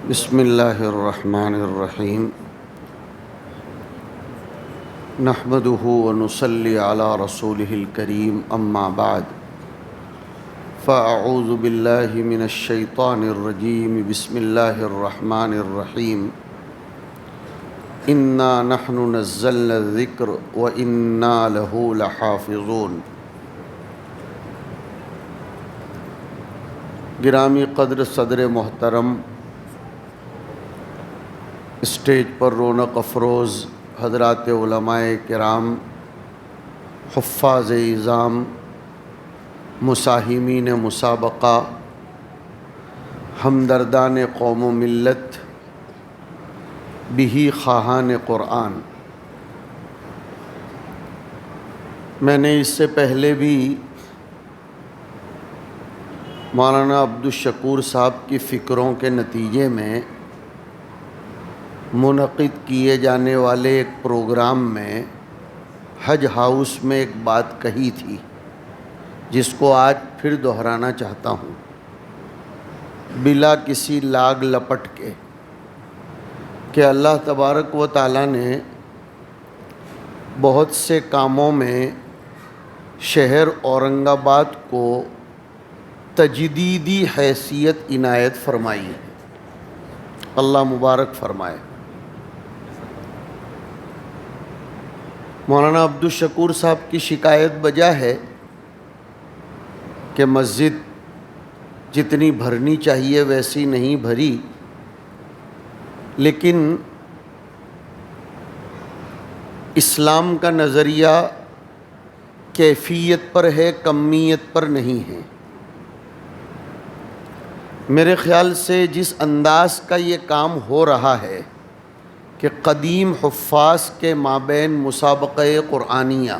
بسم اللہ الرحمن الرحیم نحمده ونصلی علی رسولہ الکریم اما بعد فاعوذ باللہ من الشیطان الرجیم بسم اللہ الرحمن الرحیم انا نحن نزلنا الذکر وانا له لحافظون۔ گرامی قدر صدر محترم، اسٹیج پر رونق افروز حضرات علماء کرام، حفاظ اعظام، مساہمین مسابقہ، ہمدردان قوم و ملت، بہی خواہان قرآن، میں نے اس سے پہلے بھی مولانا عبدالشکور صاحب کی فکروں کے نتیجے میں منعقد کیے جانے والے ایک پروگرام میں حج ہاؤس میں ایک بات کہی تھی، جس کو آج پھر دہرانا چاہتا ہوں بلا کسی لاگ لپٹ کے، کہ اللہ تبارک و تعالیٰ نے بہت سے کاموں میں شہر اورنگ آباد کو تجدیدی حیثیت عنایت فرمائی ہے، اللہ مبارک فرمائے۔ مولانا عبدالشکور صاحب کی شکایت بجا ہے کہ مسجد جتنی بھرنی چاہیے ویسی نہیں بھری، لیکن اسلام کا نظریہ کیفیت پر ہے، کمیت پر نہیں ہے۔ میرے خیال سے جس انداز کا یہ کام ہو رہا ہے کہ قدیم حفاظ کے مابین مسابقہ قرآنیہ،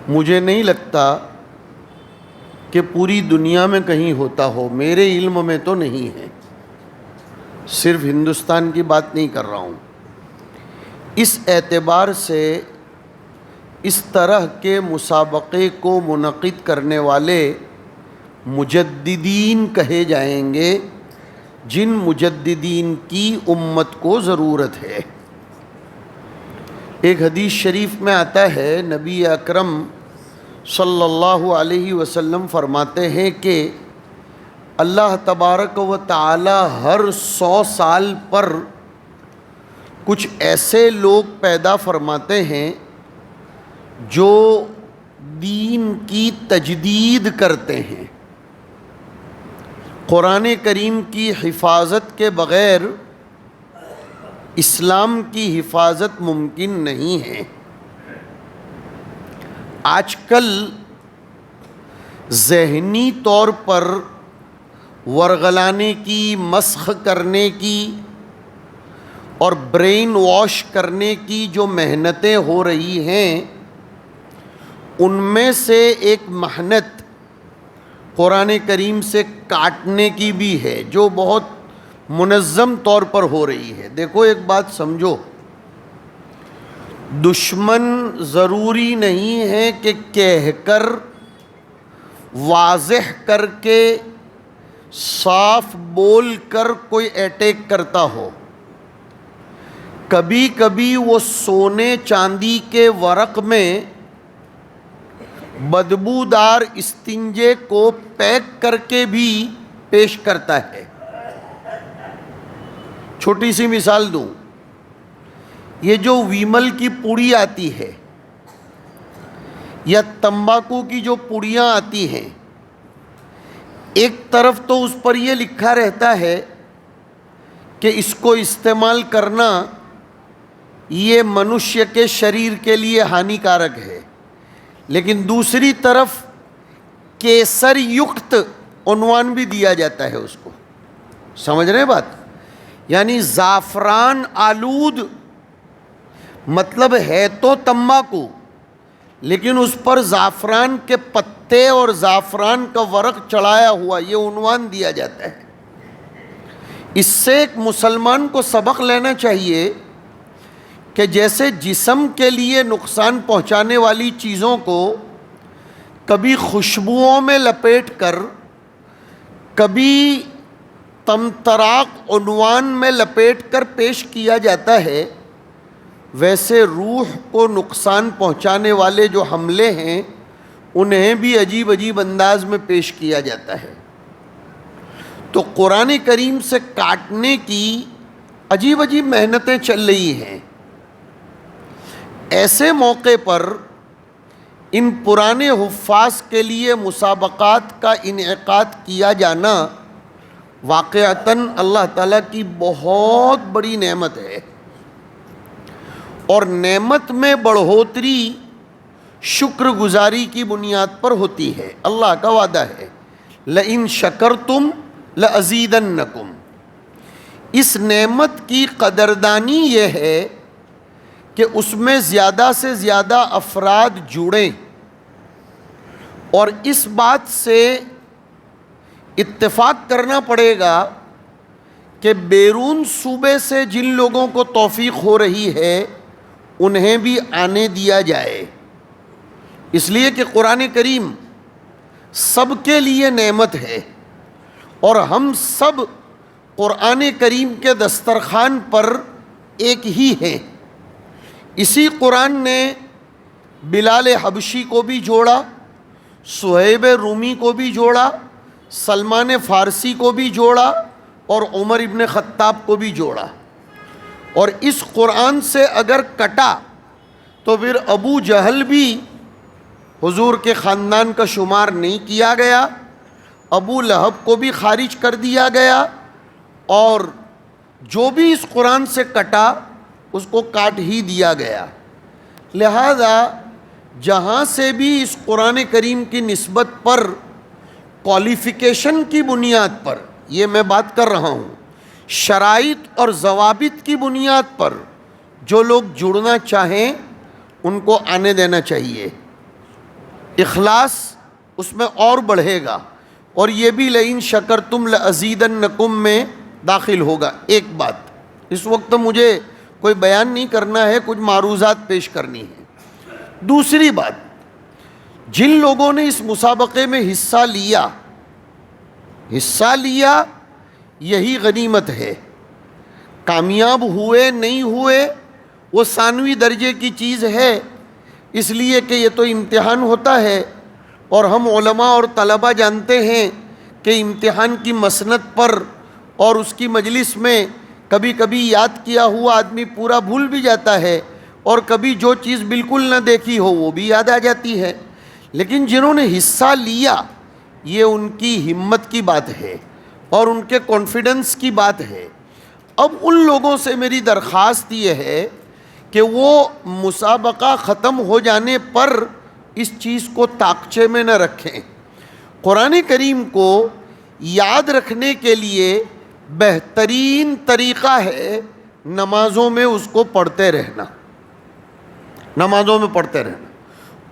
مجھے نہیں لگتا کہ پوری دنیا میں کہیں ہوتا ہو، میرے علم میں تو نہیں ہے، صرف ہندوستان کی بات نہیں کر رہا ہوں۔ اس اعتبار سے اس طرح کے مسابقے کو منعقد کرنے والے مجددین کہے جائیں گے، جن مجددین کی امت کو ضرورت ہے۔ ایک حدیث شریف میں آتا ہے، نبی اکرم صلی اللہ علیہ وسلم فرماتے ہیں کہ اللہ تبارک و تعالی ہر 100 سال پر کچھ ایسے لوگ پیدا فرماتے ہیں جو دین کی تجدید کرتے ہیں۔ قرآن کریم کی حفاظت کے بغیر اسلام کی حفاظت ممکن نہیں ہے۔ آج کل ذہنی طور پر ورغلانے کی، مسخ کرنے کی اور برین واش کرنے کی جو محنتیں ہو رہی ہیں، ان میں سے ایک محنت قرآن کریم سے کاٹنے کی بھی ہے، جو بہت منظم طور پر ہو رہی ہے۔ دیکھو ایک بات سمجھو، دشمن ضروری نہیں ہے کہ کہہ کر، واضح کر کے، صاف بول کر کوئی اٹیک کرتا ہو۔ کبھی کبھی وہ سونے چاندی کے ورق میں بدبودار استنجے کو پیک کر کے بھی پیش کرتا ہے۔ چھوٹی سی مثال دوں، یہ جو ویمل کی پوڑی آتی ہے یا تمباکو کی جو پوڑیاں آتی ہیں، ایک طرف تو اس پر یہ لکھا رہتا ہے کہ اس کو استعمال کرنا یہ منشیہ کے شریر کے لیے ہانیکارک ہے، لیکن دوسری طرف کیسر یکت عنوان بھی دیا جاتا ہے اس کو۔ سمجھ رہے ہیں بات؟ یعنی زعفران آلود، مطلب ہے تو تمباکو، لیکن اس پر زعفران کے پتے اور زعفران کا ورق چڑھایا ہوا، یہ عنوان دیا جاتا ہے۔ اس سے ایک مسلمان کو سبق لینا چاہیے کہ جیسے جسم کے لیے نقصان پہنچانے والی چیزوں کو کبھی خوشبوؤں میں لپیٹ کر، کبھی طمطراق عنوان میں لپیٹ کر پیش کیا جاتا ہے، ویسے روح کو نقصان پہنچانے والے جو حملے ہیں انہیں بھی عجیب عجیب انداز میں پیش کیا جاتا ہے۔ تو قرآن کریم سے کاٹنے کی عجیب عجیب محنتیں چل رہی ہیں۔ ایسے موقع پر ان پرانے حفاظ کے لیے مسابقات کا انعقاد کیا جانا واقعتاً اللہ تعالیٰ کی بہت بڑی نعمت ہے، اور نعمت میں بڑھوتری شکر گزاری کی بنیاد پر ہوتی ہے۔ اللہ کا وعدہ ہے لَإِن شَكَرْتُمْ لَأَزِيدَنَّكُمْ۔ اس نعمت کی قدردانی یہ ہے کہ اس میں زیادہ سے زیادہ افراد جڑیں، اور اس بات سے اتفاق کرنا پڑے گا کہ بیرون صوبے سے جن لوگوں کو توفیق ہو رہی ہے انہیں بھی آنے دیا جائے، اس لیے کہ قرآن کریم سب کے لیے نعمت ہے، اور ہم سب قرآن کریم کے دسترخوان پر ایک ہی ہیں۔ اسی قرآن نے بلال حبشی کو بھی جوڑا، صہیب رومی کو بھی جوڑا، سلمان فارسی کو بھی جوڑا، اور عمر ابن خطاب کو بھی جوڑا۔ اور اس قرآن سے اگر کٹا تو پھر ابو جہل بھی حضور کے خاندان کا شمار نہیں کیا گیا، ابو لہب کو بھی خارج کر دیا گیا، اور جو بھی اس قرآن سے کٹا اس کو کاٹ ہی دیا گیا۔ لہذا جہاں سے بھی اس قرآن کریم کی نسبت پر کوالیفیکیشن کی بنیاد پر، یہ میں بات کر رہا ہوں، شرائط اور ضوابط کی بنیاد پر جو لوگ جڑنا چاہیں ان کو آنے دینا چاہیے۔ اخلاص اس میں اور بڑھے گا، اور یہ بھی لئن شکرتم لأزیدنکم میں داخل ہوگا۔ ایک بات، اس وقت مجھے کوئی بیان نہیں کرنا ہے، کچھ معروضات پیش کرنی ہے۔ دوسری بات، جن لوگوں نے اس مسابقے میں حصہ لیا یہی غنیمت ہے۔ کامیاب ہوئے نہیں ہوئے وہ ثانوی درجے کی چیز ہے، اس لیے کہ یہ تو امتحان ہوتا ہے، اور ہم علماء اور طلباء جانتے ہیں کہ امتحان کی مسند پر اور اس کی مجلس میں کبھی کبھی یاد کیا ہوا آدمی پورا بھول بھی جاتا ہے، اور کبھی جو چیز بالکل نہ دیکھی ہو وہ بھی یاد آ جاتی ہے۔ لیکن جنہوں نے حصہ لیا یہ ان کی ہمت کی بات ہے اور ان کے کانفیڈنس کی بات ہے۔ اب ان لوگوں سے میری درخواست یہ ہے کہ وہ مسابقہ ختم ہو جانے پر اس چیز کو طاقچے میں نہ رکھیں۔ قرآن کریم کو یاد رکھنے کے لیے بہترین طریقہ ہے نمازوں میں اس کو پڑھتے رہنا، نمازوں میں پڑھتے رہنا۔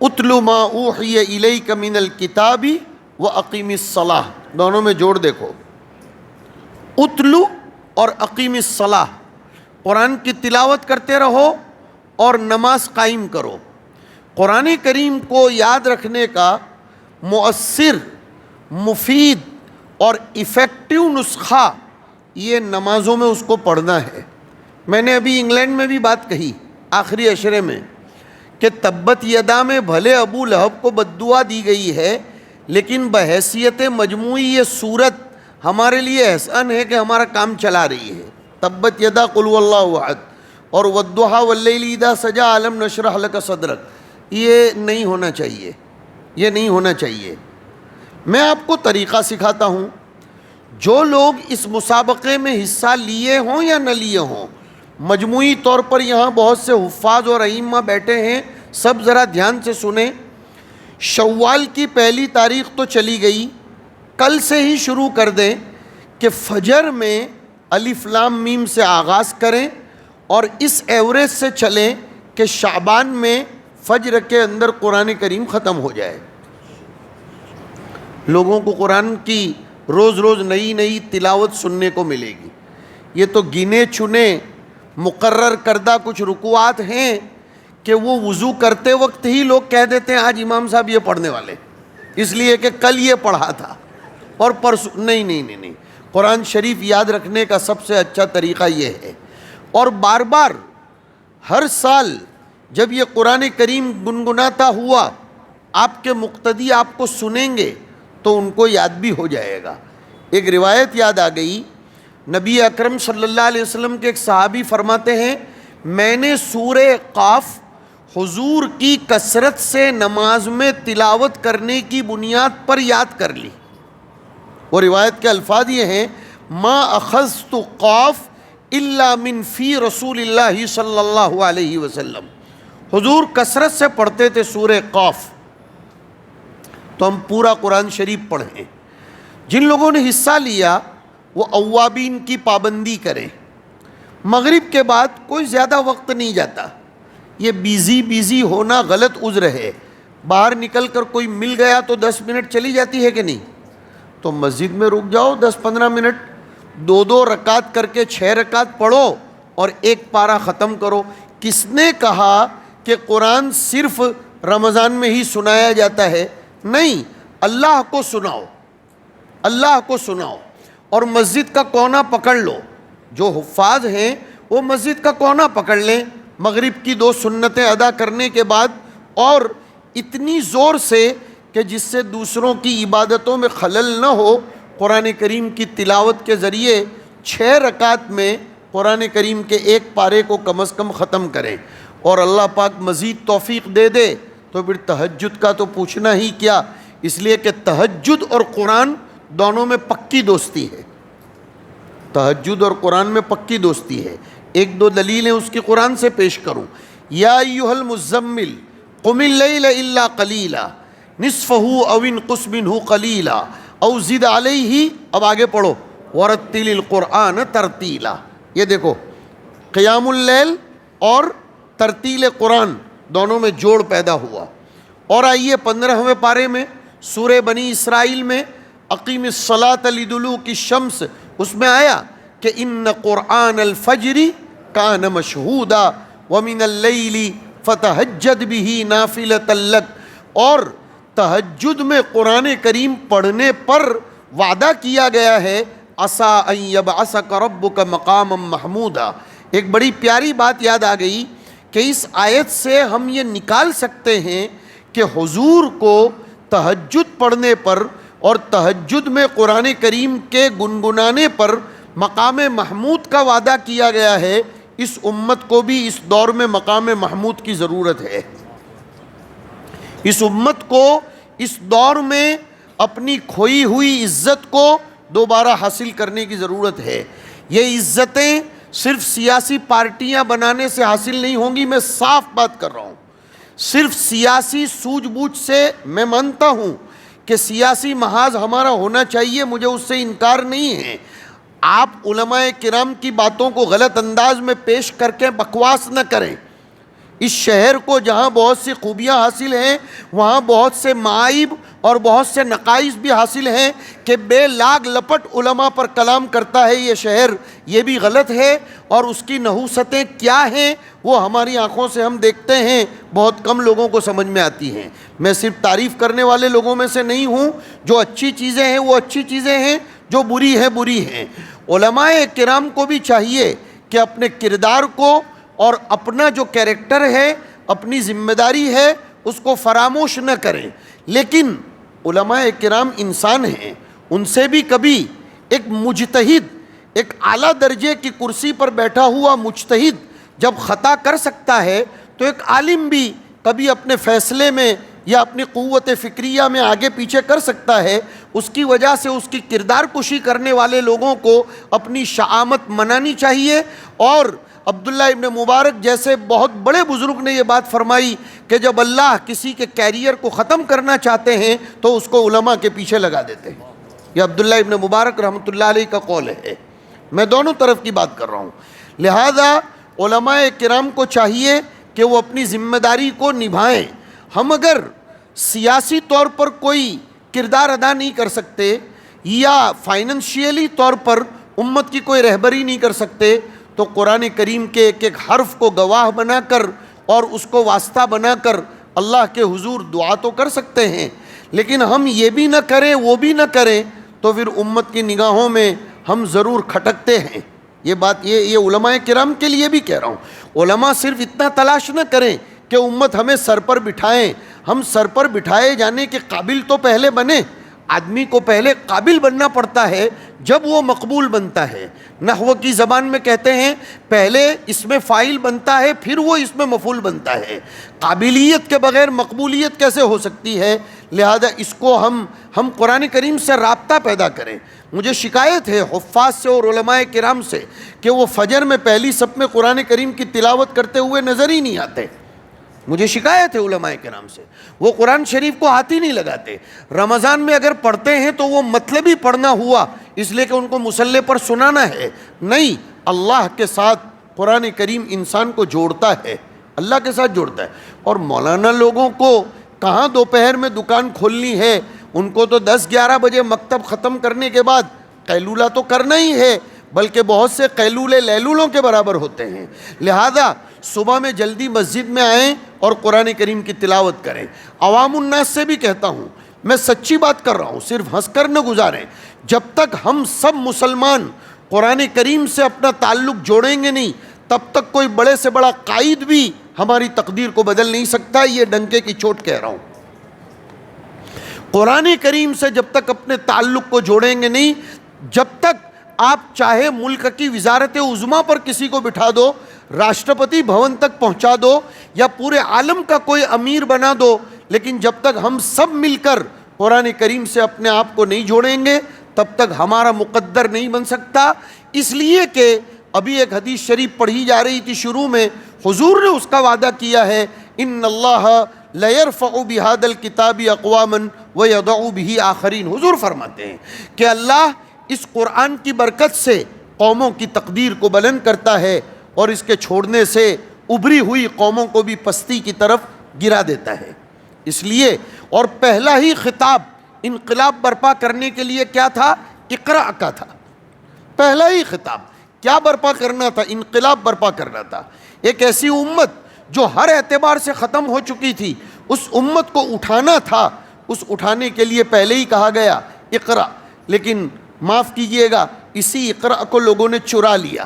اتل ما اوحی الیک من الکتاب واقیم الصلاۃ، دونوں میں جوڑ دیکھو، اتلو اور اقیم الصلاۃ، قرآن کی تلاوت کرتے رہو اور نماز قائم کرو۔ قرآن کریم کو یاد رکھنے کا مؤثر، مفید اور ایفیکٹو نسخہ یہ نمازوں میں اس کو پڑھنا ہے۔ میں نے ابھی انگلینڈ میں بھی بات کہی آخری عشرے میں کہ تبت یدا میں بھلے ابو لہب کو بد دعا دی گئی ہے، لیکن بحیثیت مجموعی یہ صورت ہمارے لیے احسان ہے کہ ہمارا کام چلا رہی ہے۔ تبت یدا قل هو اللہ احد اور والضحیٰ واللیل اذا سجی الم نشرح لک صدرک، یہ نہیں ہونا چاہیے، یہ نہیں ہونا چاہیے۔ میں آپ کو طریقہ سکھاتا ہوں، جو لوگ اس مسابقے میں حصہ لیے ہوں یا نہ لیے ہوں، مجموعی طور پر یہاں بہت سے حفاظ اور ائمہ بیٹھے ہیں، سب ذرا دھیان سے سنیں۔ شوال کی پہلی تاریخ تو چلی گئی، کل سے ہی شروع کر دیں کہ فجر میں الف لام میم سے آغاز کریں، اور اس ایوریج سے چلیں کہ شعبان میں فجر کے اندر قرآن کریم ختم ہو جائے۔ لوگوں کو قرآن کی روز روز نئی نئی تلاوت سننے کو ملے گی۔ یہ تو گنے چنے مقرر کردہ کچھ رکوعات ہیں کہ وہ وضو کرتے وقت ہی لوگ کہہ دیتے ہیں آج امام صاحب یہ پڑھنے والے، اس لیے کہ کل یہ پڑھا تھا اور پرسوں نہیں۔ قرآن شریف یاد رکھنے کا سب سے اچھا طریقہ یہ ہے، اور بار بار ہر سال جب یہ قرآن کریم گنگناتا ہوا آپ کے مقتدی آپ کو سنیں گے تو ان کو یاد بھی ہو جائے گا۔ ایک روایت یاد آ گئی، نبی اکرم صلی اللہ علیہ وسلم کے ایک صحابی فرماتے ہیں، میں نے سورہ قاف حضور کی کثرت سے نماز میں تلاوت کرنے کی بنیاد پر یاد کر لی۔ وہ روایت کے الفاظ یہ ہیں، ما اخذت قاف الا من فی رسول اللہ صلی اللہ علیہ وسلم۔ حضور کثرت سے پڑھتے تھے سورہ قاف، تو ہم پورا قرآن شریف پڑھیں۔ جن لوگوں نے حصہ لیا وہ اوابین کی پابندی کریں، مغرب کے بعد کوئی زیادہ وقت نہیں جاتا، یہ بیزی ہونا غلط عذر ہے۔ باہر نکل کر کوئی مل گیا تو 10 منٹ چلی جاتی ہے کہ نہیں، تو مسجد میں رک جاؤ 10-15 منٹ، 2 رکعت کر کے 6 رکعت پڑھو اور ایک پارہ ختم کرو۔ کس نے کہا کہ قرآن صرف رمضان میں ہی سنایا جاتا ہے؟ نہیں، اللہ کو سناؤ، اللہ کو سناؤ، اور مسجد کا کونا پکڑ لو۔ جو حفاظ ہیں وہ مسجد کا کونا پکڑ لیں مغرب کی 2 سنتیں ادا کرنے کے بعد، اور اتنی زور سے کہ جس سے دوسروں کی عبادتوں میں خلل نہ ہو، قرآن کریم کی تلاوت کے ذریعے 6 رکعت میں قرآن کریم کے ایک پارے کو کم از کم ختم کریں۔ اور اللہ پاک مزید توفیق دے دے تو پھر تہجد کا تو پوچھنا ہی کیا، اس لیے کہ تہجد اور قرآن دونوں میں پکی دوستی ہے، تہجد اور قرآن میں پکی دوستی ہے۔ 1-2 دلیلیں اس کی قرآن سے پیش کروں۔ یا ایھا المزمل قم اللیل الا قلیلا نصفہ او انقص منہ قلیلا او زد علیہ، اب آگے پڑھو، ورتل القرآن ترتیلا۔ یہ دیکھو، قیام اللیل اور ترتیل قرآن دونوں میں جوڑ پیدا ہوا۔ اور آئیے 15ویں پارے میں سورہ بنی اسرائیل میں اقیم الصلاۃ لدلوک الشمس، اس میں آیا کہ ان قرآن الفجر کان مشہودا ومن اللیل فتہجد بہ نافلۃ لک، اور تہجد میں قرآن کریم پڑھنے پر وعدہ کیا گیا ہے، عسیٰ ان یبعثک ربک مقاما محمودا۔ ایک بڑی پیاری بات یاد آ گئی کہ اس آیت سے ہم یہ نکال سکتے ہیں کہ حضور کو تہجد پڑھنے پر اور تہجد میں قرآن کریم کے گنگنانے پر مقام محمود کا وعدہ کیا گیا ہے۔ اس امت کو بھی اس دور میں مقام محمود کی ضرورت ہے۔ اس امت کو اس دور میں اپنی کھوئی ہوئی عزت کو دوبارہ حاصل کرنے کی ضرورت ہے۔ یہ عزتیں صرف سیاسی پارٹیاں بنانے سے حاصل نہیں ہوں گی، میں صاف بات کر رہا ہوں۔ صرف سیاسی سوجھ بوجھ سے، میں مانتا ہوں کہ سیاسی محاذ ہمارا ہونا چاہیے، مجھے اس سے انکار نہیں ہے۔ آپ علماء کرام کی باتوں کو غلط انداز میں پیش کر کے بکواس نہ کریں۔ اس شہر کو جہاں بہت سی خوبیاں حاصل ہیں، وہاں بہت سے معائب اور بہت سے نقائص بھی حاصل ہیں کہ بے لاگ لپٹ علماء پر کلام کرتا ہے یہ شہر، یہ بھی غلط ہے۔ اور اس کی نحوستیں کیا ہیں وہ ہماری آنکھوں سے ہم دیکھتے ہیں، بہت کم لوگوں کو سمجھ میں آتی ہیں۔ میں صرف تعریف کرنے والے لوگوں میں سے نہیں ہوں، جو اچھی چیزیں ہیں وہ اچھی چیزیں ہیں، جو بری ہیں بری ہیں۔ علماء کرام کو بھی چاہیے کہ اپنے کردار کو اور اپنا جو کیریکٹر ہے، اپنی ذمہ داری ہے، اس کو فراموش نہ کریں۔ لیکن علماء کرام انسان ہیں، ان سے بھی کبھی ایک مجتہد، ایک اعلیٰ درجے کی کرسی پر بیٹھا ہوا مجتہد جب خطا کر سکتا ہے تو ایک عالم بھی کبھی اپنے فیصلے میں یا اپنی قوت فکریہ میں آگے پیچھے کر سکتا ہے۔ اس کی وجہ سے اس کی کردار کشی کرنے والے لوگوں کو اپنی شہامت منانی چاہیے۔ اور عبداللہ ابن مبارک جیسے بہت بڑے بزرگ نے یہ بات فرمائی کہ جب اللہ کسی کے کیریئر کو ختم کرنا چاہتے ہیں تو اس کو علماء کے پیچھے لگا دیتے ہیں۔ یہ عبداللہ ابن مبارک رحمۃ اللہ علیہ کا قول ہے، میں دونوں طرف کی بات کر رہا ہوں۔ لہذا علماء کرام کو چاہیے کہ وہ اپنی ذمہ داری کو نبھائیں۔ ہم اگر سیاسی طور پر کوئی کردار ادا نہیں کر سکتے یا فائننشیلی طور پر امت کی کوئی رہبری نہیں کر سکتے تو قرآن کریم کے ایک ایک حرف کو گواہ بنا کر اور اس کو واسطہ بنا کر اللہ کے حضور دعا تو کر سکتے ہیں، لیکن ہم یہ بھی نہ کریں وہ بھی نہ کریں تو پھر امت کی نگاہوں میں ہم ضرور کھٹکتے ہیں. یہ بات یہ علماء کرام کے لیے بھی کہہ رہا ہوں. علماء صرف اتنا تلاش نہ کریں کہ امت ہمیں سر پر بٹھائیں. ہم سر پر بٹھائے جانے کے قابل تو پہلے بنیں. آدمی کو پہلے قابل بننا پڑتا ہے جب وہ مقبول بنتا ہے. نحو کی زبان میں کہتے ہیں پہلے اس میں فاعل بنتا ہے پھر وہ اس میں مفعول بنتا ہے. قابلیت کے بغیر مقبولیت کیسے ہو سکتی ہے؟ لہذا اس کو ہم قرآن کریم سے رابطہ پیدا کریں. مجھے شکایت ہے حفاظ سے اور علماء کرام سے کہ وہ فجر میں پہلی صف میں قرآن کریم کی تلاوت کرتے ہوئے نظر ہی نہیں آتے. مجھے شکایت ہے علماء کرام سے، وہ قرآن شریف کو ہاتھ ہی نہیں لگاتے. رمضان میں اگر پڑھتے ہیں تو وہ مطلبی پڑھنا ہوا اس لیے کہ ان کو مصلی پر سنانا ہے. نہیں، اللہ کے ساتھ قرآن کریم انسان کو جوڑتا ہے، اللہ کے ساتھ جوڑتا ہے. اور مولانا لوگوں کو کہاں دوپہر میں دکان کھولنی ہے؟ ان کو تو 10-11 بجے مکتب ختم کرنے کے بعد قیلولہ تو کرنا ہی ہے، بلکہ بہت سے قیلولے لیلولوں کے برابر ہوتے ہیں. لہذا صبح میں جلدی مسجد میں آئیں اور قرآن کریم کی تلاوت کریں. عوام الناس سے بھی کہتا ہوں، میں سچی بات کر رہا ہوں، صرف ہنس کر نہ گزاریں. جب تک ہم سب مسلمان قرآن کریم سے اپنا تعلق جوڑیں گے نہیں، تب تک کوئی بڑے سے بڑا قائد بھی ہماری تقدیر کو بدل نہیں سکتا. یہ ڈنکے کی چوٹ کہہ رہا ہوں. قرآن کریم سے جب تک اپنے تعلق کو جوڑیں گے نہیں، جب تک آپ چاہے ملک کی وزارت عظمیٰ پر کسی کو بٹھا دو، راشٹرپتی بھون تک پہنچا دو یا پورے عالم کا کوئی امیر بنا دو، لیکن جب تک ہم سب مل کر قرآن کریم سے اپنے آپ کو نہیں جوڑیں گے تب تک ہمارا مقدر نہیں بن سکتا. اس لیے کہ ابھی ایک حدیث شریف پڑھی جا رہی تھی، شروع میں حضور نے اس کا وعدہ کیا ہے، ان اللہ لیرفع بہذا الکتاب اقواما ویضع بہ آخرین. حضور فرماتے ہیں کہ اللہ اس قرآن کی برکت سے قوموں کی تقدیر کو بلند کرتا ہے اور اس کے چھوڑنے سے ابھری ہوئی قوموں کو بھی پستی کی طرف گرا دیتا ہے. اس لیے اور پہلا ہی خطاب انقلاب برپا کرنے کے لیے کیا تھا؟ اقرأ کا تھا. پہلا ہی خطاب کیا برپا کرنا تھا؟ انقلاب برپا کرنا تھا. ایک ایسی امت جو ہر اعتبار سے ختم ہو چکی تھی، اس امت کو اٹھانا تھا. اس اٹھانے کے لیے پہلے ہی کہا گیا اقرأ. لیکن معاف کیجئے گا، اسی اقرأ کو لوگوں نے چرا لیا.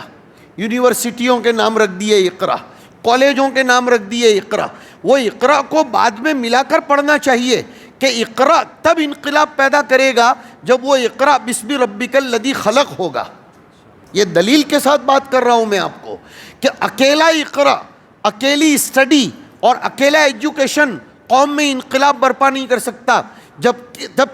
یونیورسٹیوں کے نام رکھ دیے اقرأ، کالجوں کے نام رکھ دیے اقرأ. وہ اقرأ کو بعد میں ملا کر پڑھنا چاہیے کہ اقرأ تب انقلاب پیدا کرے گا جب وہ اقرأ بسم ربک الذی خلق ہوگا. یہ دلیل کے ساتھ بات کر رہا ہوں میں آپ کو کہ اکیلا اقرأ، اکیلی اسٹڈی اور اکیلا ایجوکیشن قوم میں انقلاب برپا نہیں کر سکتا. جب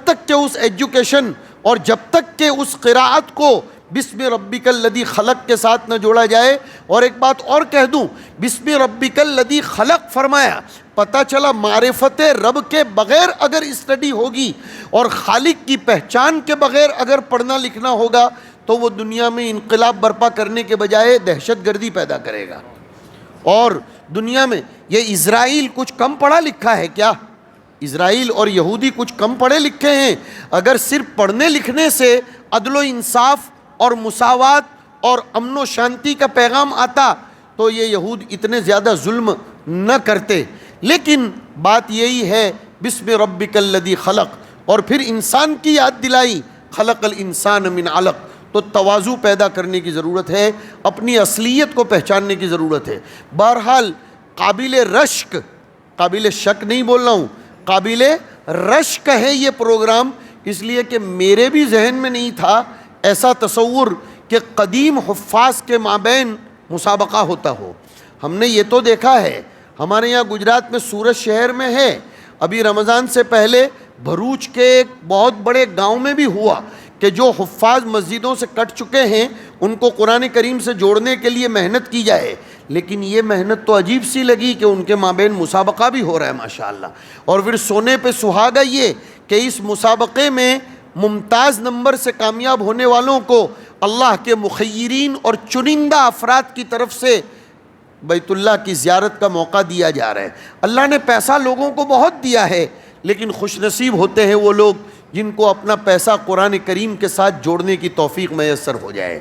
تک کہ اس ایجوکیشن اور جب تک کہ اس قراءت کو بسم ربک الذی خلق کے ساتھ نہ جوڑا جائے. اور ایک بات اور کہہ دوں، بسم ربک الذی خلق فرمایا، پتہ چلا معرفت رب کے بغیر اگر اسٹڈی ہوگی اور خالق کی پہچان کے بغیر اگر پڑھنا لکھنا ہوگا تو وہ دنیا میں انقلاب برپا کرنے کے بجائے دہشت گردی پیدا کرے گا. اور دنیا میں یہ اسرائیل کچھ کم پڑھا لکھا ہے کیا؟ اسرائیل اور یہودی کچھ کم پڑھے لکھے ہیں؟ اگر صرف پڑھنے لکھنے سے عدل و انصاف اور مساوات اور امن و شانتی کا پیغام آتا تو یہ یہود اتنے زیادہ ظلم نہ کرتے. لیکن بات یہی ہے بسم ربک الذی خلق، اور پھر انسان کی یاد دلائی خلق الانسان من علق. تو تواضع پیدا کرنے کی ضرورت ہے، اپنی اصلیت کو پہچاننے کی ضرورت ہے. بہرحال قابل رشک، قابل شک نہیں بول رہا ہوں، قابل رشک ہے یہ پروگرام. اس لیے کہ میرے بھی ذہن میں نہیں تھا ایسا تصور کہ قدیم حفاظ کے مابین مسابقہ ہوتا ہو. ہم نے یہ تو دیکھا ہے، ہمارے یہاں گجرات میں سورت شہر میں ہے، ابھی رمضان سے پہلے بھروچ کے ایک بہت بڑے گاؤں میں بھی ہوا کہ جو حفاظ مسجدوں سے کٹ چکے ہیں ان کو قرآن کریم سے جوڑنے کے لیے محنت کی جائے. لیکن یہ محنت تو عجیب سی لگی کہ ان کے مابین مسابقہ بھی ہو رہا ہے ماشاءاللہ. اور پھر سونے پہ سہاگا یہ کہ اس مسابقے میں ممتاز نمبر سے کامیاب ہونے والوں کو اللہ کے مخیرین اور چنندہ افراد کی طرف سے بیت اللہ کی زیارت کا موقع دیا جا رہا ہے. اللہ نے پیسہ لوگوں کو بہت دیا ہے، لیکن خوش نصیب ہوتے ہیں وہ لوگ جن کو اپنا پیسہ قرآن کریم کے ساتھ جوڑنے کی توفیق میسر ہو جائے،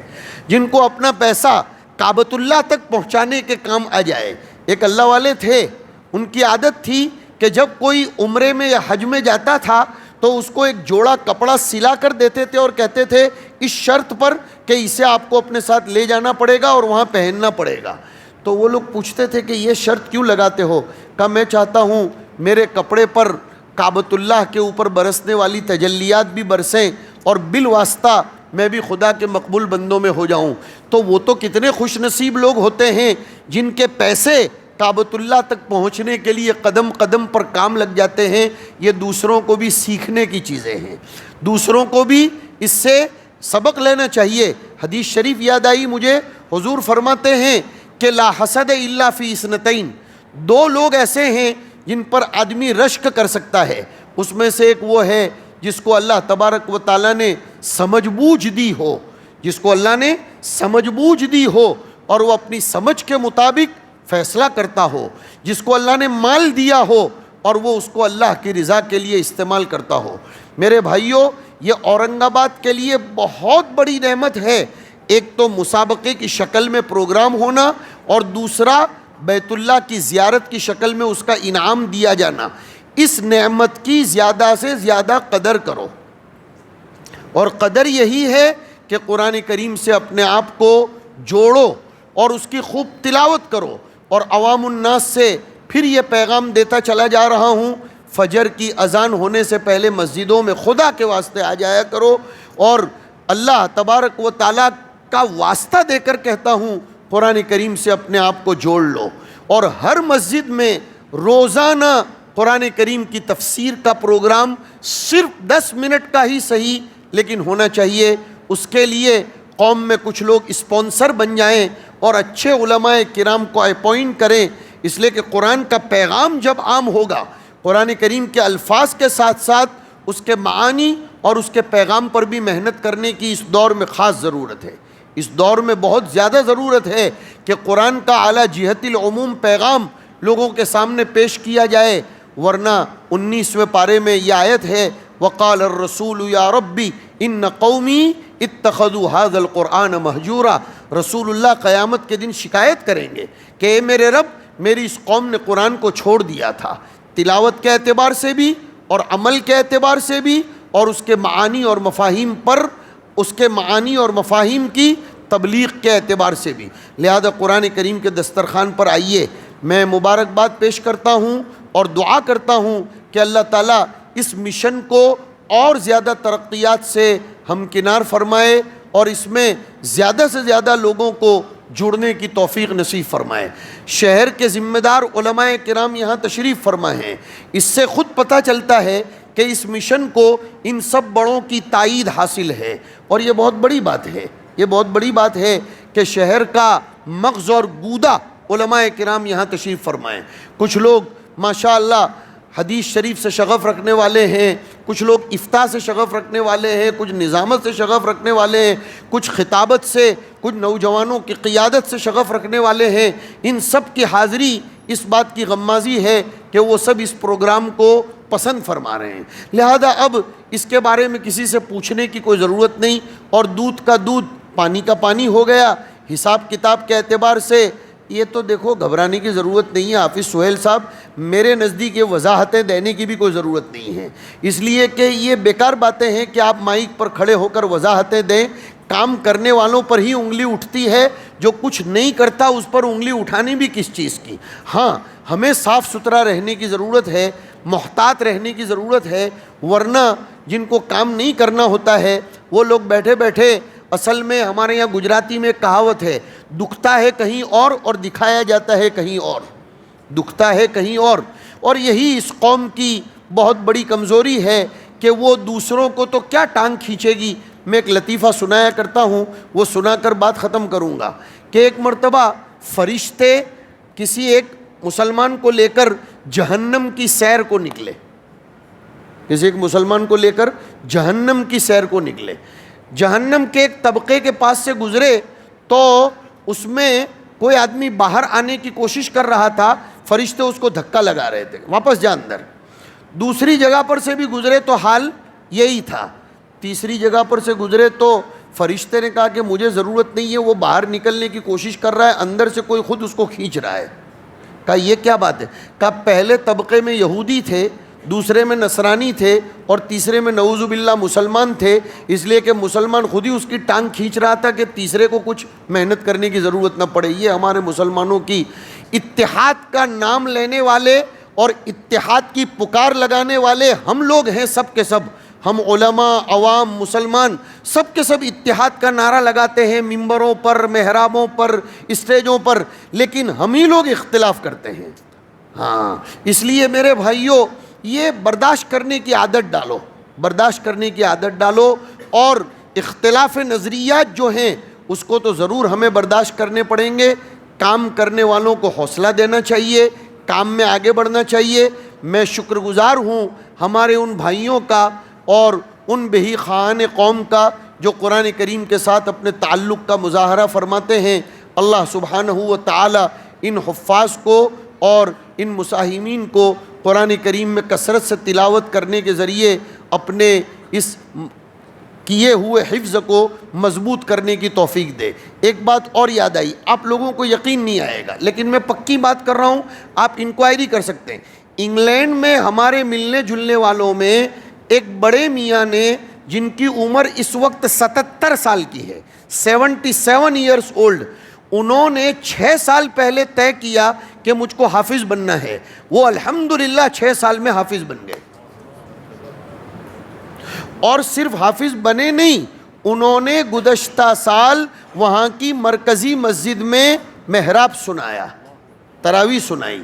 جن کو اپنا پیسہ کعبۃ اللہ تک پہنچانے کے کام آ جائے. ایک اللہ والے تھے، ان کی عادت تھی کہ جب کوئی عمرے میں یا حج میں جاتا تھا تو اس کو ایک جوڑا کپڑا سلا کر دیتے تھے اور کہتے تھے اس شرط پر کہ اسے آپ کو اپنے ساتھ لے جانا پڑے گا اور وہاں پہننا پڑے گا۔ تو وہ لوگ پوچھتے تھے کہ یہ شرط کیوں لگاتے ہو؟ کہا میں چاہتا ہوں میرے کپڑے پر کعبۃ اللہ کے اوپر برسنے والی تجلیات بھی برسیں اور بالواسطہ میں بھی خدا کے مقبول بندوں میں ہو جاؤں۔ تو وہ تو کتنے خوش نصیب لوگ ہوتے ہیں جن کے پیسے کعبۃ اللہ تک پہنچنے کے لیے قدم قدم پر کام لگ جاتے ہیں۔ یہ دوسروں کو بھی سیکھنے کی چیزیں ہیں، دوسروں کو بھی اس سے سبق لینا چاہیے۔ حدیث شریف یاد آئی مجھے، حضور فرماتے ہیں کہ لا حسد الا فی اثنتین، دو لوگ ایسے ہیں جن پر آدمی رشک کر سکتا ہے۔ اس میں سے ایک وہ ہے جس کو اللہ تبارک و تعالیٰ نے سمجھ بوجھ دی ہو، جس کو اللہ نے سمجھ بوجھ دی ہو اور وہ اپنی سمجھ کے مطابق فیصلہ کرتا ہو، جس کو اللہ نے مال دیا ہو اور وہ اس کو اللہ کی رضا کے لیے استعمال کرتا ہو۔ میرے بھائیوں، یہ اورنگ آباد کے لیے بہت بڑی نعمت ہے، ایک تو مسابقے کی شکل میں پروگرام ہونا اور دوسرا بیت اللہ کی زیارت کی شکل میں اس کا انعام دیا جانا۔ اس نعمت کی زیادہ سے زیادہ قدر کرو، اور قدر یہی ہے کہ قرآن کریم سے اپنے آپ کو جوڑو اور اس کی خوب تلاوت کرو۔ اور عوام الناس سے پھر یہ پیغام دیتا چلا جا رہا ہوں، فجر کی اذان ہونے سے پہلے مسجدوں میں خدا کے واسطے آ جایا کرو، اور اللہ تبارک و تعالیٰ کا واسطہ دے کر کہتا ہوں قرآن کریم سے اپنے آپ کو جوڑ لو، اور ہر مسجد میں روزانہ قرآن کریم کی تفسیر کا پروگرام صرف 10 منٹ کا ہی صحیح لیکن ہونا چاہیے۔ اس کے لیے قوم میں کچھ لوگ اسپانسر بن جائیں اور اچھے علماء کرام کو اپوائنٹ کریں، اس لیے کہ قرآن کا پیغام جب عام ہوگا، قرآن کریم کے الفاظ کے ساتھ ساتھ اس کے معانی اور اس کے پیغام پر بھی محنت کرنے کی اس دور میں خاص ضرورت ہے۔ اس دور میں بہت زیادہ ضرورت ہے کہ قرآن کا اعلیٰ جہت العموم پیغام لوگوں کے سامنے پیش کیا جائے، ورنہ 19ویں پارے میں یہ آیت ہے وقال الرسول یا ربی ان قومی اتخذوا هذا القرآن مہجورا۔ رسول اللہ قیامت کے دن شکایت کریں گے کہ اے میرے رب، میری اس قوم نے قرآن کو چھوڑ دیا تھا، تلاوت کے اعتبار سے بھی اور عمل کے اعتبار سے بھی، اور اس کے معانی اور مفاہیم پر، اس کے معانی اور مفاہیم کی تبلیغ کے اعتبار سے بھی۔ لہذا قرآن کریم کے دسترخوان پر آئیے، میں مبارکباد پیش کرتا ہوں اور دعا کرتا ہوں کہ اللہ تعالیٰ اس مشن کو اور زیادہ ترقیات سے ہمکنار فرمائے اور اس میں زیادہ سے زیادہ لوگوں کو جڑنے کی توفیق نصیب فرمائے۔ شہر کے ذمہ دار علماء کرام یہاں تشریف فرما ہیں، اس سے خود پتہ چلتا ہے کہ اس مشن کو ان سب بڑوں کی تائید حاصل ہے، اور یہ بہت بڑی بات ہے، یہ بہت بڑی بات ہے کہ شہر کا مغز اور گودا علماء کرام یہاں تشریف فرمائیں۔ کچھ لوگ ماشاءاللہ حدیث شریف سے شغف رکھنے والے ہیں، کچھ لوگ افتاء سے شغف رکھنے والے ہیں، کچھ نظامت سے شغف رکھنے والے ہیں، کچھ خطابت سے، کچھ نوجوانوں کی قیادت سے شغف رکھنے والے ہیں۔ ان سب کی حاضری اس بات کی غمازی ہے کہ وہ سب اس پروگرام کو پسند فرما رہے ہیں، لہذا اب اس کے بارے میں کسی سے پوچھنے کی کوئی ضرورت نہیں، اور دودھ کا دودھ پانی کا پانی ہو گیا۔ حساب کتاب کے اعتبار سے یہ تو دیکھو گھبرانے کی ضرورت نہیں ہے حافظ سہیل صاحب، میرے نزدیک یہ وضاحتیں دینے کی بھی کوئی ضرورت نہیں ہے، اس لیے کہ یہ بیکار باتیں ہیں کہ آپ مائک پر کھڑے ہو کر وضاحتیں دیں۔ کام کرنے والوں پر ہی انگلی اٹھتی ہے، جو کچھ نہیں کرتا اس پر انگلی اٹھانی بھی کس چیز کی۔ ہاں، ہمیں صاف ستھرا رہنے کی ضرورت ہے، محتاط رہنے کی ضرورت ہے، ورنہ جن کو کام نہیں کرنا ہوتا ہے وہ لوگ بیٹھے بیٹھے، اصل میں ہمارے یہاں گجراتی میں ایک کہاوت ہے، دکھتا ہے کہیں اور دکھایا جاتا ہے کہیں اور، دکھتا ہے کہیں اور یہی اس قوم کی بہت بڑی کمزوری ہے کہ وہ دوسروں کو تو کیا ٹانگ کھینچے گی۔ میں ایک لطیفہ سنایا کرتا ہوں، وہ سنا کر بات ختم کروں گا کہ ایک مرتبہ فرشتے کسی ایک مسلمان کو لے کر جہنم کی سیر کو نکلے، کسی ایک مسلمان کو لے کر جہنم کی سیر کو نکلے۔ جہنم کے ایک طبقے کے پاس سے گزرے تو اس میں کوئی آدمی باہر آنے کی کوشش کر رہا تھا، فرشتے اس کو دھکا لگا رہے تھے واپس جا اندر۔ دوسری جگہ پر سے بھی گزرے تو حال یہی تھا، تیسری جگہ پر سے گزرے تو فرشتے نے کہا کہ مجھے ضرورت نہیں ہے، وہ باہر نکلنے کی کوشش کر رہا ہے، اندر سے کوئی خود اس کو کھینچ رہا ہے۔ کہا یہ کیا بات ہے؟ کہا پہلے طبقے میں یہودی تھے دوسرے میں نصرانی تھے اور تیسرے میں نعوذ باللہ مسلمان تھے، اس لیے کہ مسلمان خود ہی اس کی ٹانگ کھینچ رہا تھا کہ تیسرے کو کچھ محنت کرنے کی ضرورت نہ پڑے۔ یہ ہمارے مسلمانوں کی اتحاد کا نام لینے والے اور اتحاد کی پکار لگانے والے ہم لوگ ہیں، سب کے سب، ہم علماء، عوام، مسلمان سب کے سب اتحاد کا نعرہ لگاتے ہیں ممبروں پر، محرابوں پر، اسٹیجوں پر، لیکن ہم ہی لوگ اختلاف کرتے ہیں۔ ہاں، اس لیے میرے بھائیوں یہ برداشت کرنے کی عادت ڈالو، برداشت کرنے کی عادت ڈالو، اور اختلاف نظریات جو ہیں اس کو تو ضرور ہمیں برداشت کرنے پڑیں گے۔ کام کرنے والوں کو حوصلہ دینا چاہیے، کام میں آگے بڑھنا چاہیے۔ میں شکر گزار ہوں ہمارے ان بھائیوں کا اور ان بہی خواہان قوم کا جو قرآن کریم کے ساتھ اپنے تعلق کا مظاہرہ فرماتے ہیں۔ اللہ سبحانہ و تعالی ان حفاظ کو اور ان مساہمین کو قرآن کریم میں کثرت سے تلاوت کرنے کے ذریعے اپنے اس کیے ہوئے حفظ کو مضبوط کرنے کی توفیق دے۔ ایک بات اور یاد آئی، آپ لوگوں کو یقین نہیں آئے گا لیکن میں پکی بات کر رہا ہوں، آپ انکوائری کر سکتے ہیں۔ انگلینڈ میں ہمارے ملنے جلنے والوں میں ایک بڑے میاں نے جن کی عمر اس وقت 77 سال کی ہے، 77 ایئرس اولڈ، انہوں نے 6 سال پہلے طے کیا کہ مجھ کو حافظ بننا ہے، وہ الحمدللہ 6 سال میں حافظ بن گئے۔ اور صرف حافظ بنے نہیں، انہوں نے گزشتہ سال وہاں کی مرکزی مسجد میں محراب سنایا، تراویح سنائی۔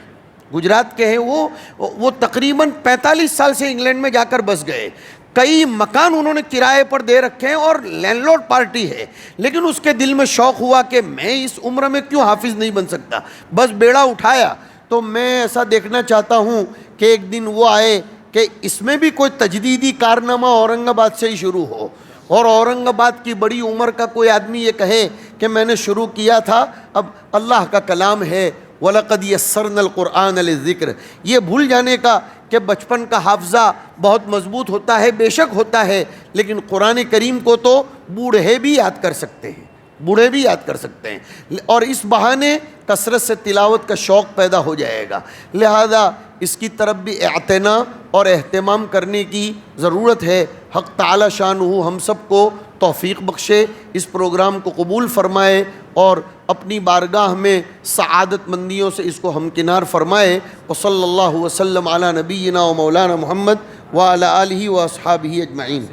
گجرات کے ہیں وہ تقریباً 45 سال سے انگلینڈ میں جا کر بس گئے، کئی مکان انہوں نے کرائے پر دے رکھے ہیں اور لینڈ لارڈ پارٹی ہے، لیکن اس کے دل میں شوق ہوا کہ میں اس عمر میں کیوں حافظ نہیں بن سکتا، بس بیڑا اٹھایا۔ تو میں ایسا دیکھنا چاہتا ہوں کہ ایک دن وہ آئے کہ اس میں بھی کوئی تجدیدی کارنامہ اورنگ آباد سے ہی شروع ہو، اور اورنگ آباد کی بڑی عمر کا کوئی آدمی یہ کہے کہ میں نے شروع کیا تھا۔ اب اللہ کا کلام ہے وَلَقَدْ يَسَّرْنَا الْقُرْآنَ لِلذِّكْرِ، یہ بھول جانے کا کہ بچپن کا حافظہ بہت مضبوط ہوتا ہے، بے شک ہوتا ہے، لیکن قرآن کریم کو تو بوڑھے بھی یاد کر سکتے ہیں، بوڑھے بھی یاد کر سکتے ہیں، اور اس بہانے کثرت سے تلاوت کا شوق پیدا ہو جائے گا۔ لہذا اس کی طرف بھی اعتنا اور اہتمام کرنے کی ضرورت ہے۔ حق تعالی شانہ ہم سب کو توفیق بخشے، اس پروگرام کو قبول فرمائے اور اپنی بارگاہ میں سعادت مندیوں سے اس کو ہمکنار فرمائے۔ وصلی اللہ وسلم علی نبینا و مولانا محمد وعلی آلہ و اصحابہ اجمعین۔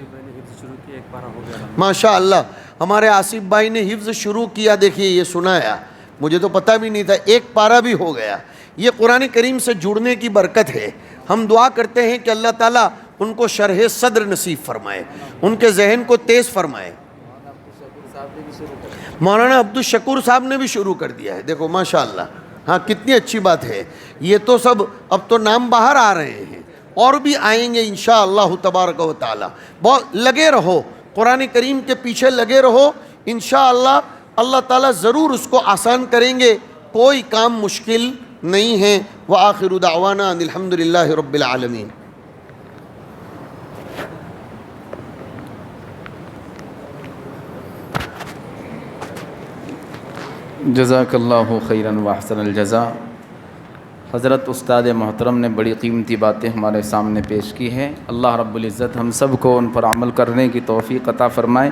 ماشاء اللہ ہمارے آصف بھائی نے حفظ شروع کیا، دیکھیے یہ سنایا، مجھے تو پتہ بھی نہیں تھا، ایک پارہ بھی ہو گیا۔ یہ قرآن کریم سے جڑنے کی برکت ہے۔ ہم دعا کرتے ہیں کہ اللہ تعالیٰ ان کو شرح صدر نصیب فرمائے، ان کے ذہن کو تیز فرمائے۔ مولانا عبدالشکور صاحب نے بھی شروع کر دیا ہے، دیکھو ماشاءاللہ، ہاں کتنی اچھی بات ہے۔ یہ تو سب اب تو نام باہر آ رہے ہیں اور بھی آئیں گے انشاءاللہ تبارک و تعالی۔ بہت لگے رہو، قرآن کریم کے پیچھے لگے رہو، انشاءاللہ اللہ تعالیٰ ضرور اس کو آسان کریں گے، کوئی کام مشکل نہیں ہے۔ وآخر دعوانا ان الحمدللہ رب العالمین۔ جزاک اللہ خیراً واحسن الجزاء۔ حضرت استاد محترم نے بڑی قیمتی باتیں ہمارے سامنے پیش کی ہیں، اللہ رب العزت ہم سب کو ان پر عمل کرنے کی توفیق عطا فرمائے۔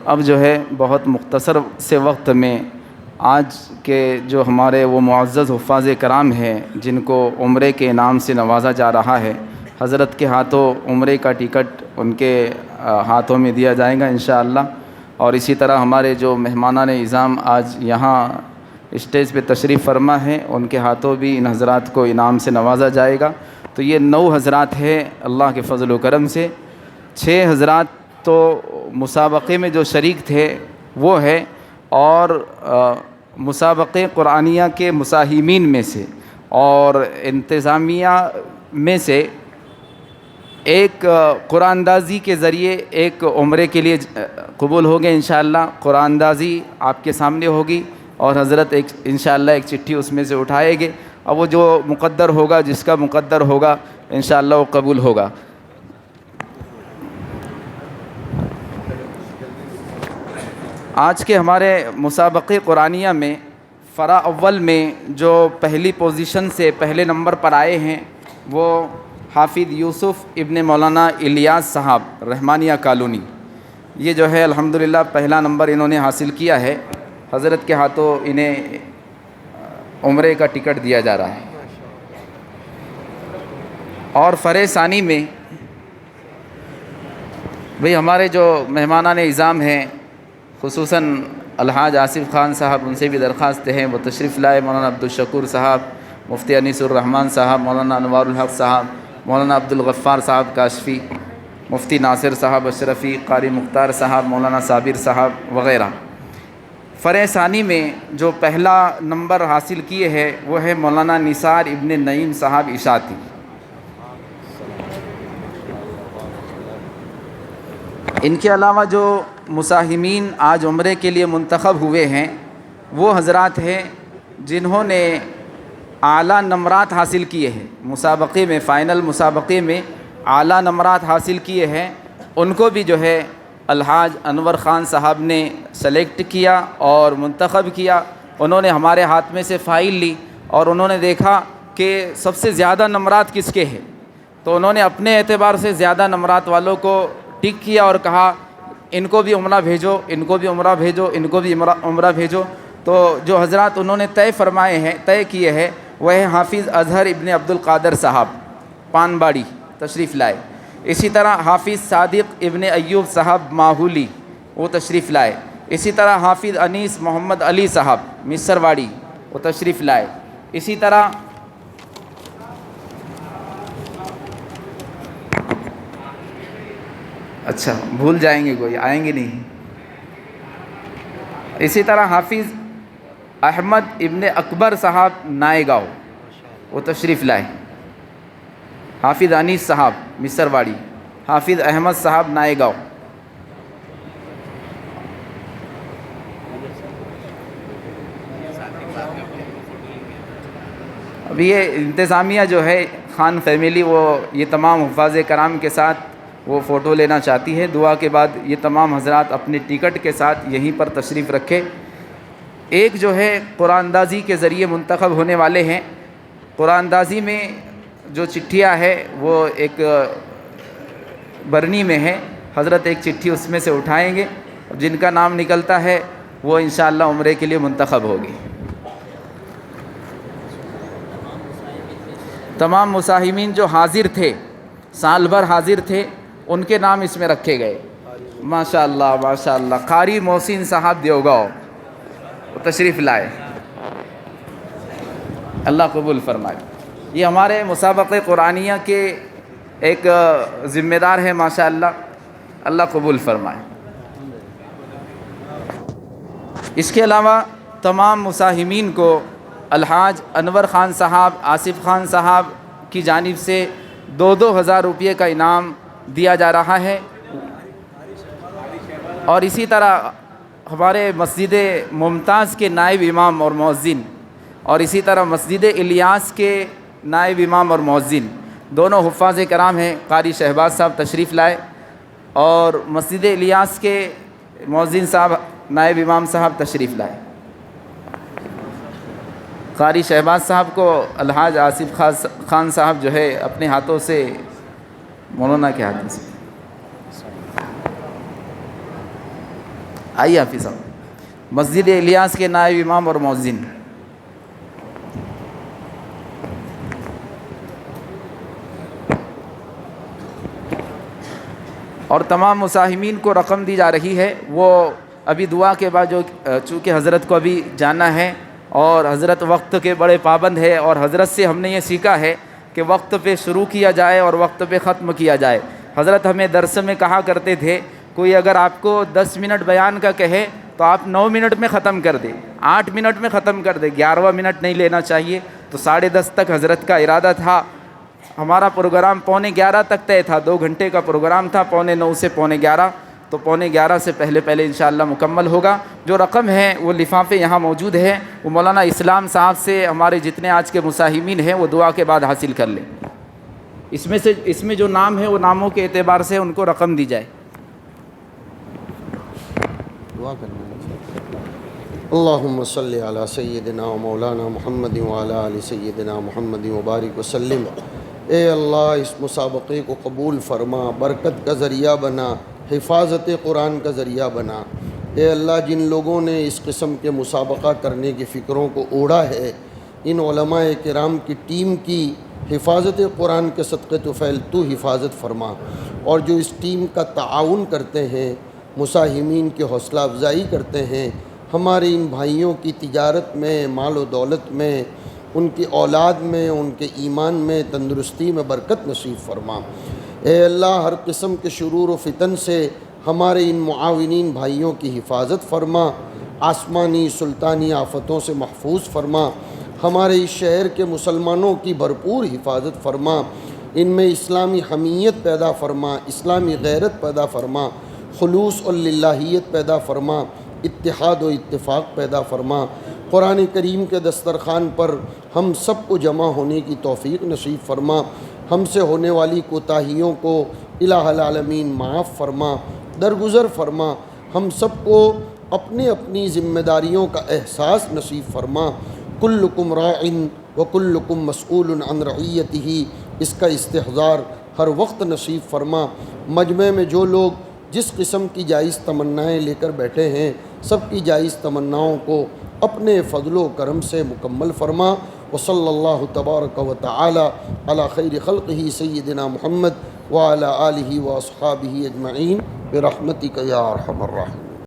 اب جو ہے بہت مختصر سے وقت میں آج کے جو ہمارے وہ معزز حفاظ کرام ہیں جن کو عمرے کے انعام سے نوازا جا رہا ہے، حضرت کے ہاتھوں عمرے کا ٹکٹ ان کے ہاتھوں میں دیا جائے گا انشاءاللہ، اور اسی طرح ہمارے جو مہمانان اعظام آج یہاں اسٹیج پہ تشریف فرما ہیں ان کے ہاتھوں بھی ان حضرات کو انعام سے نوازا جائے گا۔ تو یہ 9 حضرات ہیں اللہ کے فضل و کرم سے۔ 6 حضرات تو مسابقے میں جو شریک تھے وہ ہے، اور مسابقے قرآنیہ کے مساہمین میں سے اور انتظامیہ میں سے ایک قرآن اندازی کے ذریعے ایک عمرے کے لیے قبول ہو گئے انشاءاللہ۔ قرآن اندازی آپ کے سامنے ہوگی اور حضرت انشاءاللہ ایک چٹھی اس میں سے اٹھائے گے، اور وہ جو مقدر ہوگا، جس کا مقدر ہوگا انشاءاللہ وہ قبول ہوگا۔ آج کے ہمارے مسابقے قرآنیہ میں فرا اول میں جو پہلی پوزیشن سے پہلے نمبر پر آئے ہیں وہ حافظ یوسف ابن مولانا الیاس صاحب رحمانیہ کالونی، یہ جو ہے الحمدللہ پہلا نمبر انہوں نے حاصل کیا ہے۔ حضرت کے ہاتھوں انہیں عمرے کا ٹکٹ دیا جا رہا ہے۔ اور فرع ثانی میں بھئی ہمارے جو مہمانان اعظام ہیں، خصوصاً الحاج آصف خان صاحب، ان سے بھی درخواست ہے وہ تشریف لائے۔ مولانا عبدالشکور صاحب، مفتی انیس الرحمن صاحب، مولانا انوار الحق صاحب، مولانا عبدالغفار صاحب کاشفی، مفتی ناصر صاحب اشرفی، قاری مختار صاحب، مولانا صابر صاحب وغیرہ۔ فرع ثانی میں جو پہلا نمبر حاصل کیے ہیں وہ ہے مولانا نثار ابن نعیم صاحب اشاعتی۔ ان کے علاوہ جو مساہمین آج عمرے کے لیے منتخب ہوئے ہیں وہ حضرات ہیں جنہوں نے اعلیٰ نمرات حاصل کیے ہیں، مسابقے میں، فائنل مسابقے میں اعلیٰ نمرات حاصل کیے ہیں۔ ان کو بھی جو ہے الحاج انور خان صاحب نے سلیکٹ کیا اور منتخب کیا۔ انہوں نے ہمارے ہاتھ میں سے فائل لی اور انہوں نے دیکھا کہ سب سے زیادہ نمرات کس کے ہیں، تو انہوں نے اپنے اعتبار سے زیادہ نمرات والوں کو ٹک کیا اور کہا ان کو بھی عمرہ بھیجو، ان کو بھی عمرہ بھیجو، ان کو بھی عمرہ بھیجو۔ تو جو حضرات انہوں نے طے کیے ہیں وہ ہے حافظ اظہر ابن عبد القادر صاحب پان باڑی تشریف لائے۔ اسی طرح حافظ صادق ابن ایوب صاحب ماحولی وہ تشریف لائے۔ اسی طرح حافظ انیس محمد علی صاحب مصر واڑی وہ تشریف لائے۔ اسی طرح اچھا بھول جائیں گے، کوئی آئیں گے نہیں۔ اسی طرح حافظ احمد ابن اکبر صاحب نائے گاؤں وہ تشریف لائے۔ حافظ انیس صاحب مصر واڑی، حافظ احمد صاحب نائے گاؤں۔ اب یہ انتظامیہ جو ہے خان فیملی وہ یہ تمام حفاظ کرام کے ساتھ وہ فوٹو لینا چاہتی ہے۔ دعا کے بعد یہ تمام حضرات اپنے ٹکٹ کے ساتھ یہیں پر تشریف رکھے۔ ایک جو ہے قرآن اندازی کے ذریعے منتخب ہونے والے ہیں۔ قرآن اندازی میں جو چٹھیاں ہے وہ ایک برنی میں ہے، حضرت ایک چٹھی اس میں سے اٹھائیں گے، جن کا نام نکلتا ہے وہ انشاءاللہ عمرے کے لیے منتخب ہوگی۔ تمام مساہمین جو حاضر تھے، سال بھر حاضر تھے، ان کے نام اس میں رکھے گئے۔ ماشاءاللہ ماشاءاللہ۔ قاری محسن صاحب دیوگاؤں وہ تشریف لائے، اللہ قبول فرمائے۔ یہ ہمارے مسابقہ قرآنیہ کے ایک ذمہ دار ہے ماشاءاللہ، اللہ قبول فرمائے۔ اس کے علاوہ تمام مساہمین کو الحاج انور خان صاحب، آصف خان صاحب کی جانب سے 2,000 روپے کا انعام دیا جا رہا ہے۔ اور اسی طرح ہمارے مسجد ممتاز کے نائب امام اور مؤذن، اور اسی طرح مسجد الیاس کے نائب امام اور مؤذن دونوں حفاظ کرام ہیں۔ قاری شہباز صاحب تشریف لائے اور مسجد الیاس کے مؤذن صاحب نائب امام صاحب تشریف لائے۔ قاری شہباز صاحب کو الحاج آصف خان صاحب جو ہے اپنے ہاتھوں سے، مولانا کے ہاتھوں سے، آئیے حافظ صاحب، مسجد الیاس کے نائب امام اور مؤذن۔ اور تمام مساہمین کو رقم دی جا رہی ہے۔ وہ ابھی دعا کے بعد جو چونکہ حضرت کو ابھی جانا ہے اور حضرت وقت کے بڑے پابند ہے، اور حضرت سے ہم نے یہ سیکھا ہے کہ وقت پہ شروع کیا جائے اور وقت پہ ختم کیا جائے۔ حضرت ہمیں درس میں کہا کرتے تھے کوئی اگر آپ کو 10 منٹ بیان کا کہے تو آپ 9 منٹ میں ختم کر دیں، 8 منٹ میں ختم کر دیں، 11واں منٹ نہیں لینا چاہیے۔ تو 10:30 تک حضرت کا ارادہ تھا۔ ہمارا پروگرام 11:45 تک طے تھا، 2 گھنٹے کا پروگرام تھا، 9:45 سے 11:45، تو 11:45 سے پہلے انشاءاللہ مکمل ہوگا۔ جو رقم ہے وہ لفافے یہاں موجود ہے، وہ مولانا اسلام صاحب سے ہمارے جتنے آج کے مساہمین ہیں وہ دعا کے بعد حاصل کر لیں۔ اس میں جو نام ہے وہ ناموں کے اعتبار سے ان کو رقم دی جائے۔ دعا کرنا اللہم صلی علی سیدنا و مولانا محمد وعلی آل سیدنا محمد وبارک وسلم اے اللہ اس مسابقے کو قبول فرما، برکت کا ذریعہ بنا، حفاظت قرآن کا ذریعہ بنا۔ اے اللہ جن لوگوں نے اس قسم کے مسابقہ کرنے کی فکروں کو اوڑھا ہے، ان علماء کرام کی ٹیم کی حفاظت قرآن کے صدقے طفیل تو حفاظت فرما، اور جو اس ٹیم کا تعاون کرتے ہیں، مساہمین کی حوصلہ افزائی کرتے ہیں، ہمارے ان بھائیوں کی تجارت میں، مال و دولت میں، ان کی اولاد میں، ان کے ایمان میں، تندرستی میں برکت نصیب فرما۔ اے اللہ ہر قسم کے شرور و فتن سے ہمارے ان معاونین بھائیوں کی حفاظت فرما، آسمانی سلطانی آفتوں سے محفوظ فرما، ہمارے اس شہر کے مسلمانوں کی بھرپور حفاظت فرما، ان میں اسلامی حمیت پیدا فرما، اسلامی غیرت پیدا فرما، خلوص اور للہیت پیدا فرما، اتحاد و اتفاق پیدا فرما۔ قرآن کریم کے دسترخوان پر ہم سب کو جمع ہونے کی توفیق نصیب فرما، ہم سے ہونے والی کوتاہیوں کو الہ العالمین معاف فرما، درگزر فرما، ہم سب کو اپنی اپنی ذمہ داریوں کا احساس نصیب فرما۔ کلکم راع وکلکم مسئول عن رعیتہ، اس کا استحضار ہر وقت نصیب فرما۔ مجمع میں جو لوگ جس قسم کی جائز تمنائیں لے کر بیٹھے ہیں، سب کی جائز تمناؤں کو اپنے فضل و کرم سے مکمل فرما۔ وصلی اللہ تبارک و تعالی علی خیر خلقہ سیدنا محمد وعلی آلہ واصحابہ اجمعین برحمتک یا ارحم الراحمین۔